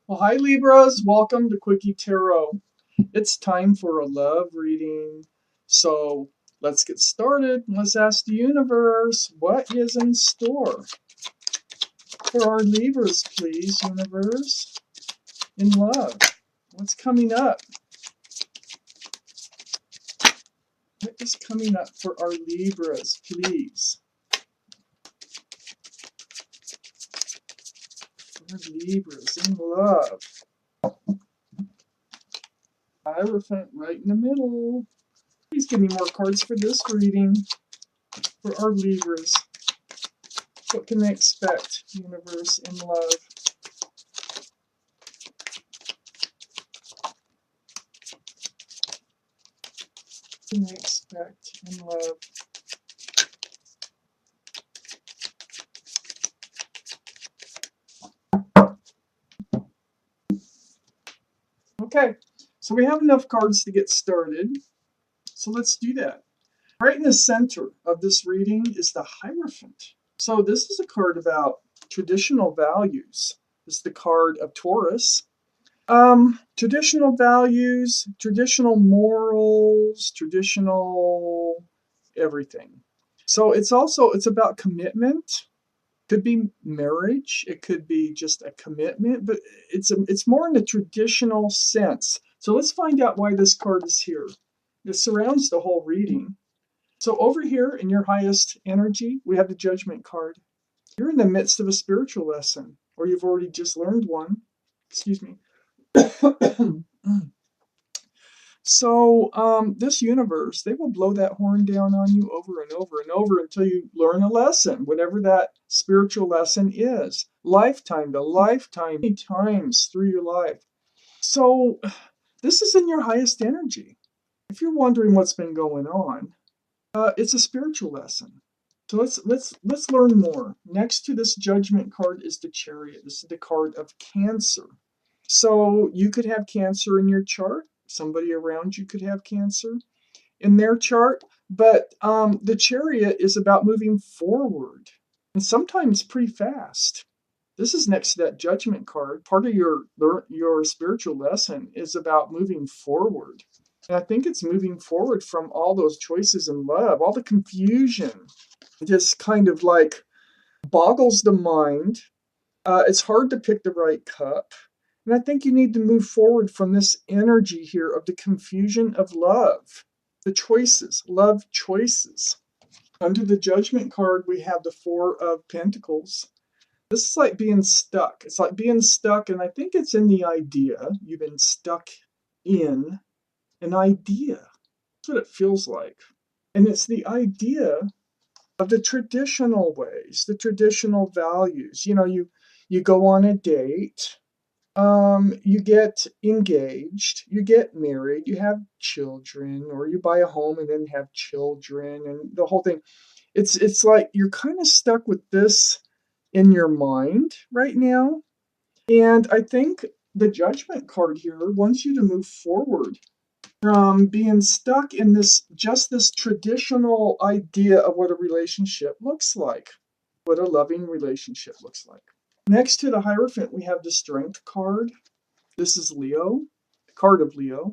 Well, hi Libras, welcome to Quickie Tarot. It's time for a love reading. So let's get started. Let's ask the universe what is in store for our Libras, please, universe, in love. What's coming up? What is coming up for our Libras, please? For our Libras in love. Hierophant right in the middle. Please give me more cards for this reading for our Libras. What can they expect, universe, in love? What can they expect in love? Okay, so we have enough cards to get started. So let's do that. Right in the center of this reading is the Hierophant. So this is a card about traditional values. It's the card of Taurus. Traditional values, traditional morals, traditional everything. So it's about commitment. Could be marriage, it could be just a commitment, but it's more in the traditional sense. So let's find out why this card is here. It surrounds the whole reading. So over here in your highest energy, we have the Judgment card. You're in the midst of a spiritual lesson, or you've already just learned one. Excuse me. So this universe, they will blow that horn down on you over and over and over until you learn a lesson, whatever that spiritual lesson is. Lifetime to lifetime, many times through your life. So this is in your highest energy. If you're wondering what's been going on, it's a spiritual lesson. So let's learn more. Next to this Judgment card is the Chariot. This is the card of Cancer. So you could have Cancer in your chart. Somebody around you could have Cancer in their chart. But the Chariot is about moving forward, and sometimes pretty fast. This is next to that Judgment card. Part of your spiritual lesson is about moving forward. And I think it's moving forward from all those choices in love, all the confusion. It just kind of like boggles the mind. It's hard to pick the right cup. And I think you need to move forward from this energy here of the confusion of love, the choices, love choices. Under the Judgment card, we have the Four of Pentacles. This is like being stuck. It's like being stuck, and I think it's in the idea. You've been stuck in an idea. That's what it feels like. And it's the idea of the traditional ways, the traditional values. You know, you go on a date, you get engaged, you get married, you have children, or you buy a home and then have children, and the whole thing. It's like you're kind of stuck with this in your mind right now. And I think the Judgment card here wants you to move forward from being stuck in this traditional idea of what a relationship looks like, what a loving relationship looks like. Next to the Hierophant, we have the Strength card. This is Leo, the card of Leo.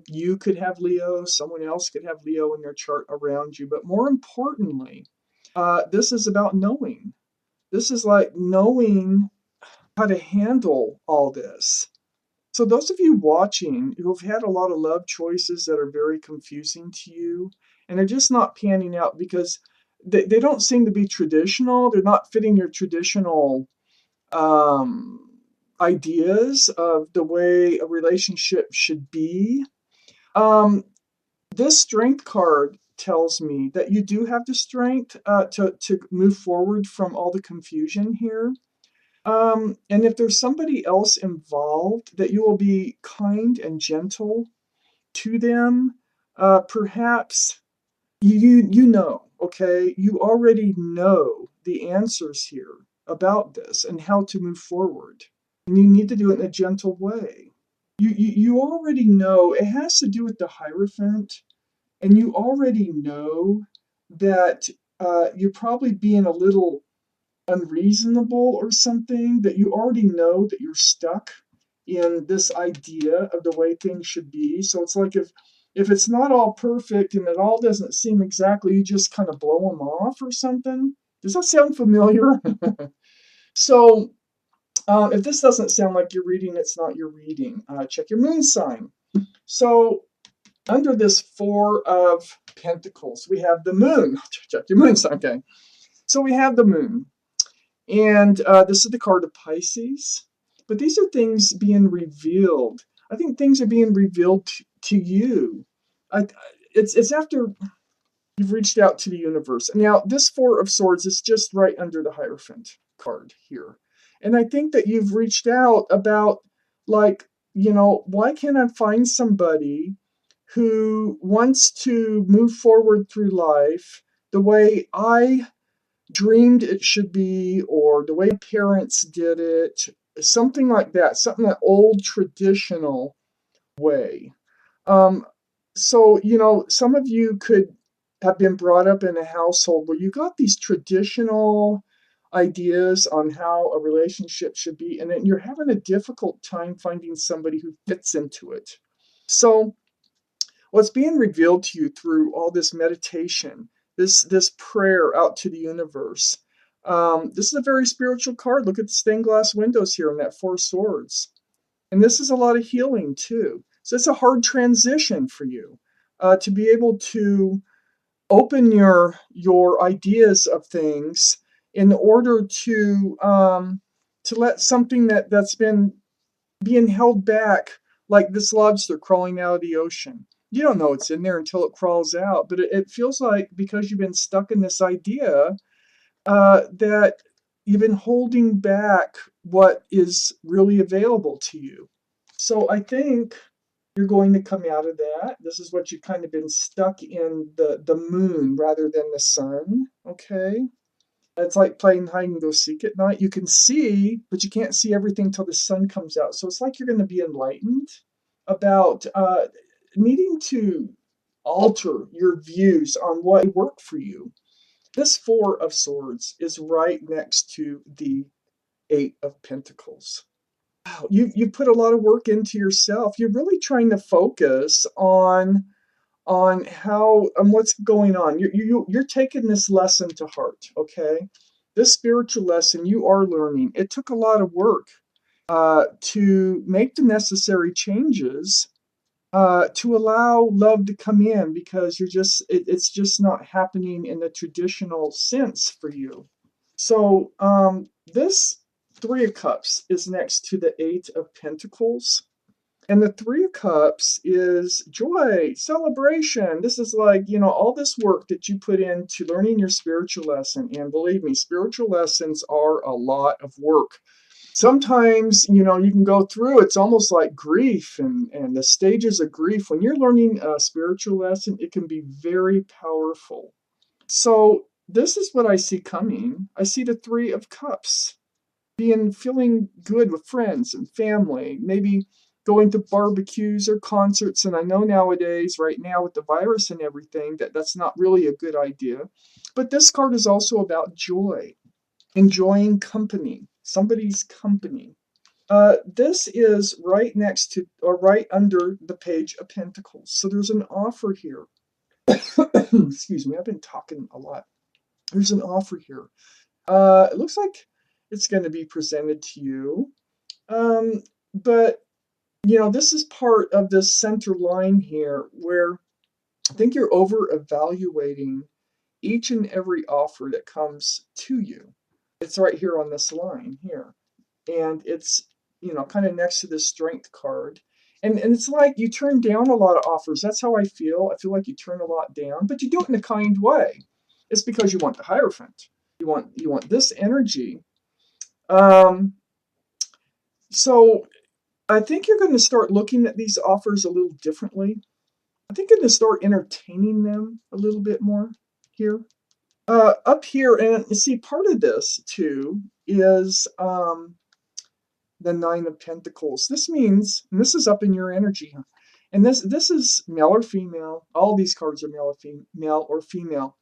You could have Leo, someone else could have Leo in their chart around you, but more importantly, this is about knowing. This is like knowing how to handle all this. So those of you watching who have had a lot of love choices that are very confusing to you, and they're just not panning out because they don't seem to be traditional. They're not fitting your traditional ideas of the way a relationship should be. This Strength card tells me that you do have the strength to move forward from all the confusion here. And if there's somebody else involved, that you will be kind and gentle to them. Perhaps you know, okay, you already know the answers here about this and how to move forward. And you need to do it in a gentle way. You already know it has to do with the Hierophant, and you already know that you're probably being a little unreasonable or something, that you already know that you're stuck in this idea of the way things should be. So it's like if it's not all perfect and it all doesn't seem exactly, you just kind of blow them off or something. Does that sound familiar? So if this doesn't sound like your reading, it's not your reading. Check your moon sign. So under this Four of Pentacles, we have the moon. Check your moon sign. Okay. So we have the moon. And this is the card of Pisces. But these are things being revealed. I think things are being revealed to you. I, it's after you've reached out to the universe. Now, this Four of Swords is just right under the Hierophant card here. And I think that you've reached out about, like, why can't I find somebody who wants to move forward through life the way I dreamed it should be, or the way parents did it, something like that, something that old traditional way. Um, so, some of you could have been brought up in a household where you got these traditional ideas on how a relationship should be, and then you're having a difficult time finding somebody who fits into it. So, what's being revealed to you through all this meditation, this prayer out to the universe. This is a very spiritual card. Look at the stained glass windows here in that Four Swords. And this is a lot of healing too. So it's a hard transition for you to be able to open your ideas of things in order to let something that's been being held back, like this lobster crawling out of the ocean. You don't know it's in there until it crawls out, but it feels like because you've been stuck in this idea that you've been holding back what is really available to you. So I think you're going to come out of that. This is what you've kind of been stuck in, the moon rather than the sun. Okay. It's like playing hide and go seek at night. You can see, but you can't see everything till the sun comes out. So it's like you're going to be enlightened about needing to alter your views on what worked for you. This Four of Swords is right next to the Eight of Pentacles. Wow, you put a lot of work into yourself. You're really trying to focus on how what's going on. You're taking this lesson to heart, okay? This spiritual lesson you are learning. It took a lot of work to make the necessary changes to allow love to come in, because it's just not happening in the traditional sense for you. So this Three of Cups is next to the Eight of Pentacles. And the Three of Cups is joy, celebration. This is like, all this work that you put into learning your spiritual lesson. And believe me, spiritual lessons are a lot of work. Sometimes, you can go through, it's almost like grief and the stages of grief. When you're learning a spiritual lesson, it can be very powerful. So this is what I see coming. I see the Three of Cups feeling good with friends and family, maybe going to barbecues or concerts. And I know nowadays, right now with the virus and everything, that's not really a good idea. But this card is also about joy, enjoying company, somebody's company. This is right next to, or right under the Page of Pentacles. So there's an offer here. Excuse me, I've been talking a lot. There's an offer here. It looks like it's going to be presented to you. But, this is part of this center line here where I think you're over evaluating each and every offer that comes to you. It's right here on this line here. And it's, kind of next to this Strength card. And it's like you turn down a lot of offers. That's how I feel. I feel like you turn a lot down, but you do it in a kind way. It's because you want the Hierophant. You want this energy. So I think you're going to start looking at these offers a little differently. I think you're going to start entertaining them a little bit more here. Up here, and you see, part of this too is the Nine of Pentacles. This means, and this is up in your energy, and this is male or female. All these cards are male or female,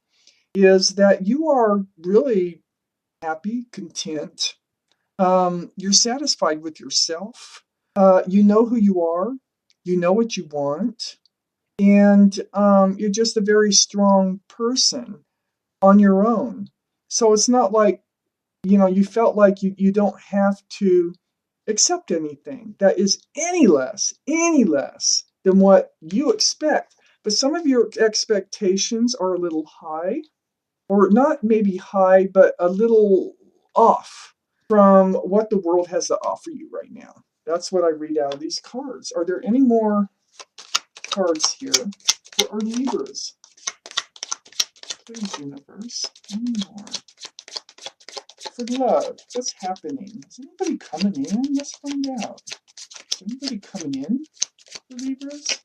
is that you are really happy, content. You're satisfied with yourself. You know who you are. You know what you want. And you're just a very strong person on your own. So it's not like, you felt like you don't have to accept anything that is any less than what you expect. But some of your expectations are a little high, or not maybe high, but a little off from what the world has to offer you right now. That's what I read out of these cards. Are there any more cards here for our Libras? Please, universe, any more? For love, what's happening? Is anybody coming in? Let's find out. Is anybody coming in for Libras?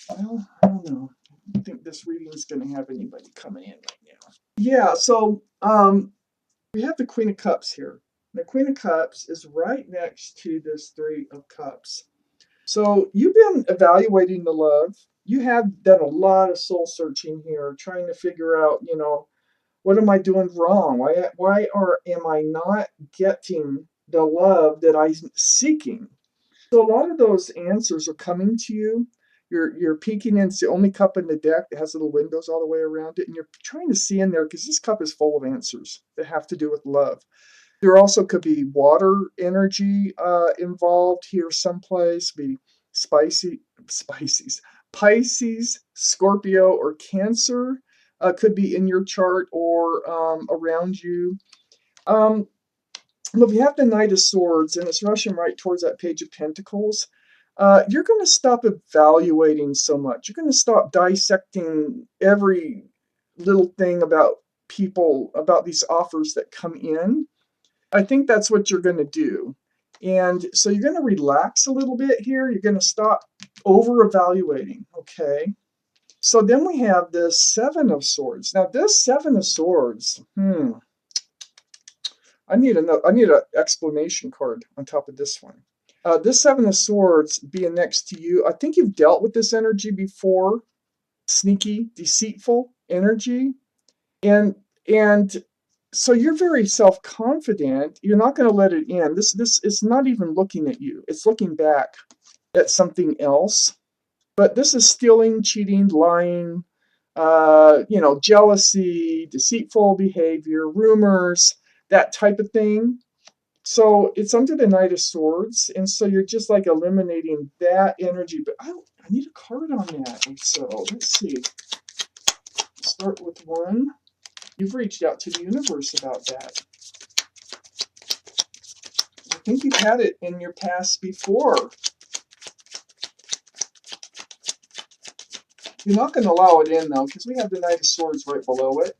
Well, I don't know. I don't think this reading is going to have anybody coming in right now. Yeah, so we have the Queen of Cups here. The Queen of Cups is right next to this Three of Cups. So you've been evaluating the love. You have done a lot of soul searching here, trying to figure out, what am I doing wrong? Why am I not getting the love that I'm seeking? So a lot of those answers are coming to you. You're peeking in. It's the only cup in the deck that has little windows all the way around it, and you're trying to see in there because this cup is full of answers that have to do with love. There also could be water energy involved here someplace. Be Pisces, Scorpio, or Cancer could be in your chart or around you. Well, if you have the Knight of Swords and it's rushing right towards that Page of Pentacles, you're going to stop evaluating so much. You're going to stop dissecting every little thing about people, about these offers that come in. I think that's what you're going to do. And so you're going to relax a little bit here. You're going to stop over evaluating. Okay. So then we have the Seven of Swords. Now, this Seven of Swords, I need an explanation card on top of this one. This Seven of Swords being next to you, I think you've dealt with this energy before. Sneaky, deceitful energy. And so you're very self-confident. You're not going to let it in. This is not even looking at you. It's looking back at something else. But this is stealing, cheating, lying, jealousy, deceitful behavior, rumors, that type of thing. So it's under the Knight of Swords, and so you're just like eliminating that energy. But I need a card on that. So let's see. Start with one. You've reached out to the universe about that. I think you've had it in your past before. You're not going to allow it in, though, because we have the Knight of Swords right below it.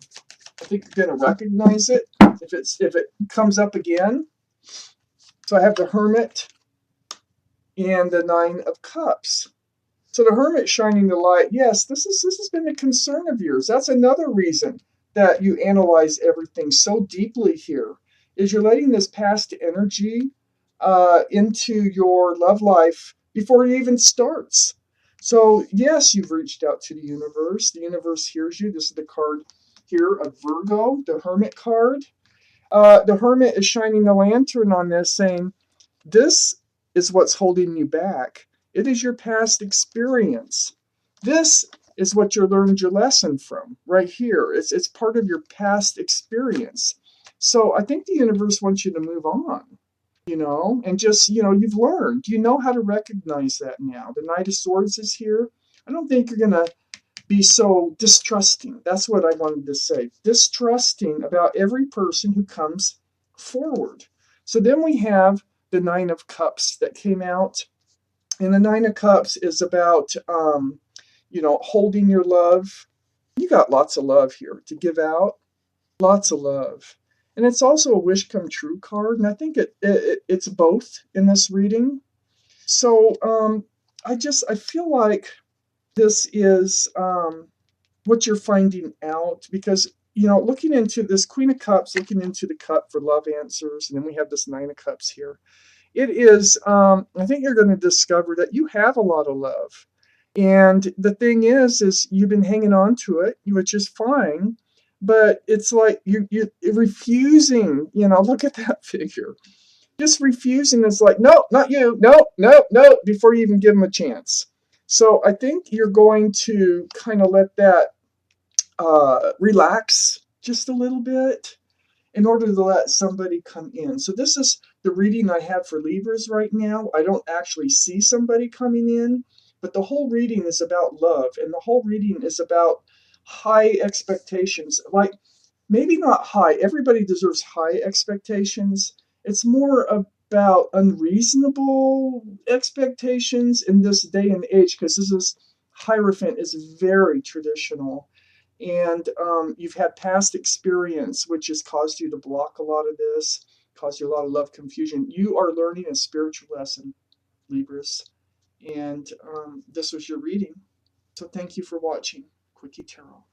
I think you're going to recognize it if it comes up again. So I have the Hermit and the Nine of Cups. So the Hermit shining the light. Yes, this has been a concern of yours. That's another reason that you analyze everything so deeply here, is you're letting this past energy into your love life before it even starts. So yes, you've reached out to the universe. The universe hears you. This is the card here of Virgo, the Hermit card. The Hermit is shining the lantern on this, saying, this is what's holding you back. It is your past experience. This is what you learned your lesson from right here. It's part of your past experience. So I think the universe wants you to move on, and just, you've learned. You know how to recognize that now. The Knight of Swords is here. I don't think you're going to be so distrusting. That's what I wanted to say. Distrusting about every person who comes forward. So then we have the Nine of Cups that came out. And the Nine of Cups is about, holding your love. You got lots of love here to give out. Lots of love. And it's also a wish come true card. And I think it's both in this reading. So I feel like this is what you're finding out, because, looking into this Queen of Cups, looking into the cup for love answers, and then we have this Nine of Cups here. It is, I think you're going to discover that you have a lot of love. And the thing is you've been hanging on to it, which is fine, but it's like you're refusing. Look at that figure, just refusing. It's like, no, not you, no, no, no, before you even give them a chance. So I think you're going to kind of let that relax just a little bit in order to let somebody come in. So this is the reading I have for Libras right now. I don't actually see somebody coming in, but the whole reading is about love, and the whole reading is about high expectations. Like, maybe not high. Everybody deserves high expectations. It's more about unreasonable expectations in this day and age, because this is Hierophant is very traditional, and you've had past experience which has caused you to block a lot of this, caused you a lot of love confusion. You are learning a spiritual lesson, Libras, and this was your reading. So thank you for watching Quickie Tarot.